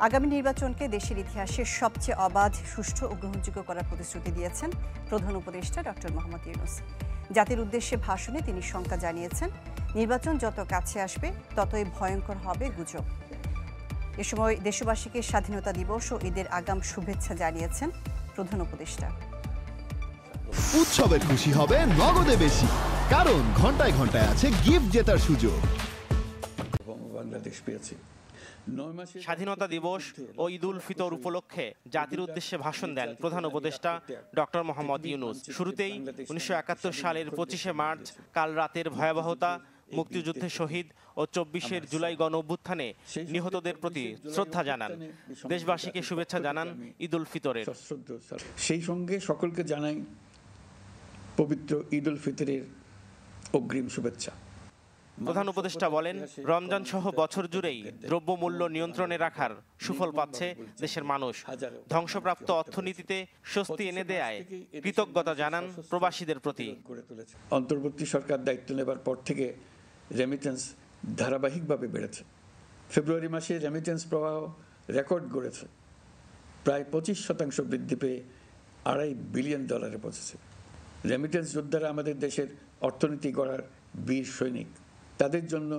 আগামী নির্বাচনকে দেশের ইতিহাসে সবচেয়ে অবাধ, সুষ্ঠু ও গ্রহণযোগ্য করার প্রতিশ্রুতি দিয়েছেন প্রধান উপদেষ্টা ডক্টর মোহাম্মদ ইউনূস। জাতির উদ্দেশ্যে ভাষণে তিনি শঙ্কা জানিয়েছেন, নির্বাচন যত কাছে আসবে ততই ভয়ঙ্কর হবে গুজব। এ সময় দেশবাসীকে স্বাধীনতা দিবস ও ঈদের আগাম শুভেচ্ছা জানিয়েছেন প্রধান উপদেষ্টা। উৎসবের খুশি হবে নগদে বেশি, কারণ ঘন্টায় ঘন্টায় আছে গিফট জেতার সুযোগ। বাংলাদেশ পেয়েছে। স্বাধীনতা দিবস ও ঈদ উল ফিতর উপলক্ষে জাতির উদ্দেশ্যে ভাষণ দেন প্রধান উপদেষ্টা ডক্টর মোহাম্মদ ইউনূস। শুরুতেই ১৯৭১ সালের ২৫শে মার্চ কাল রাতের ভয়াবহতা, মুক্তিযুদ্ধে শহীদ ও ২৪শে জুলাই গণ অভ্যুত্থানে নিহতদের প্রতি শ্রদ্ধা জানান। দেশবাসীকে শুভেচ্ছা জানান ঈদ উল ফিতরের। সেই সঙ্গে সকলকে জানাই পবিত্র ঈদ উল ফিতরের অগ্রিম শুভেচ্ছা। প্রধান উপদেষ্টা বলেন, রমজান সহ বছর জুড়েই দ্রব্যমূল্য নিয়ন্ত্রণে রাখার সুফল পাচ্ছে দেশের মানুষ। ধ্বংসপ্রাপ্ত অর্থনীতিতে স্বস্তি এনে দেয়ায় কৃতজ্ঞতা জানান প্রবাসীদের প্রতি। অন্তর্বর্তী সরকার দায়িত্ব নেবার পর থেকে রেমিটেন্স ধারাবাহিকভাবে বেড়েছে। ফেব্রুয়ারি মাসে রেমিটেন্স প্রবাহ রেকর্ড গড়েছে, প্রায় ২৫% বৃদ্ধি পেয়ে $২.৫ বিলিয়ন পৌঁছেছে। রেমিটেন্স যোদ্ধারা আমাদের দেশের অর্থনীতি গড়ার বীর সৈনিক। তাদের জন্য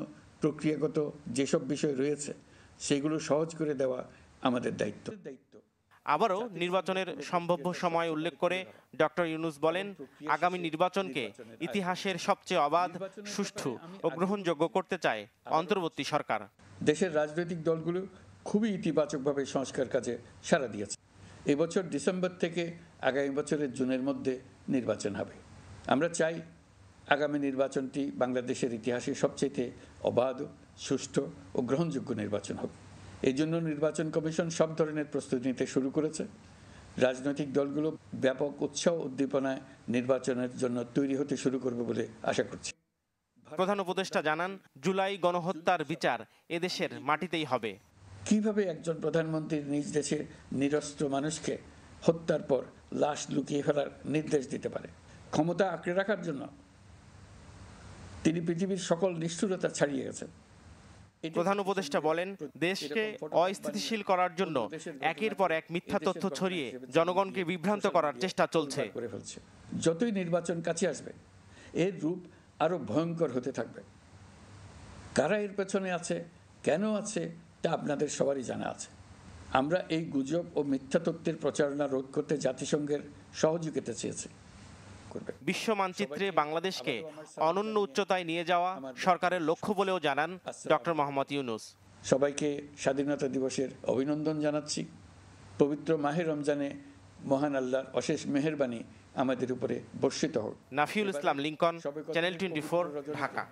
প্রক্রিয়াগত যেসব বিষয় রয়েছে সেগুলো সহজ করে দেওয়া আমাদের দায়িত্ব। আবারও নির্বাচনের সম্ভাব্য সময় উল্লেখ করে ডক্টর ইউনূস বলেন, আগামী নির্বাচনকে ইতিহাসের সবচেয়ে অবাধ, সুষ্ঠু ও গ্রহণযোগ্য করতে চায় অন্তর্বর্তী সরকার। দেশের রাজনৈতিক দলগুলো খুবই ইতিবাচকভাবে সংস্কার কাজে সাড়া দিয়েছে। এবছর ডিসেম্বর থেকে আগামী বছরের জুনের মধ্যে নির্বাচন হবে। আমরা চাই আগামী নির্বাচনটি বাংলাদেশের ইতিহাসে সবচেয়ে অবাধ, সুষ্ঠু ও গ্রহণযোগ্য নির্বাচন হবে। এই জন্য নির্বাচন কমিশন সব ধরনের প্রস্তুতি নিতে শুরু করেছে। রাজনৈতিক দলগুলো ব্যাপক উৎসাহ উদ্দীপনায় নির্বাচনের জন্য তৈরি হতে শুরু করবে বলে আশা করছি। প্রধান উপদেষ্টা জানান, জুলাই গণহত্যার বিচার এদেশের মাটিতেই হবে। কিভাবে একজন প্রধানমন্ত্রী নিজ দেশের নিরস্ত্র মানুষকে হত্যার পর লাশ লুকিয়ে ফেলার নির্দেশ দিতে পারে? ক্ষমতা আঁকড়ে রাখার জন্য তিনি পৃথিবীর সকল নিষ্ঠুরতা ছাড়িয়ে গেছেন। প্রধান উপদেষ্টা বলেন, দেশকে অস্থিতিশীল করার জন্য একের পর এক মিথ্যা তথ্য ছড়িয়ে জনগণকে বিভ্রান্ত করার চেষ্টা চলছে। যতই নির্বাচন কাছে আসবে এর রূপ আরো ভয়ঙ্কর হতে থাকবে। কারা এর পেছনে আছে, কেন আছে, তা আপনাদের সবারই জানা আছে। আমরা এই গুজব ও মিথ্যা তথ্যের প্রচারণা রোধ করতে জাতিসংঘের সহযোগিতা চেয়েছি। বিশ্ব মানচিত্রে বাংলাদেশকে অনন্য উচ্চতায় নিয়ে যাওয়া সরকারের লক্ষ্য বলেও জানান ডক্টর মোহাম্মদ ইউনূস। সবাইকে স্বাধীনতা দিবসের অভিনন্দন জানাচ্ছি। পবিত্র মাহে রমজানে মহান আল্লাহর অশেষ মেহেরবানি আমাদের উপরে বর্ষিত হোক। নাফিউল ইসলাম লিংকন, চ্যানেল 24, ঢাকা।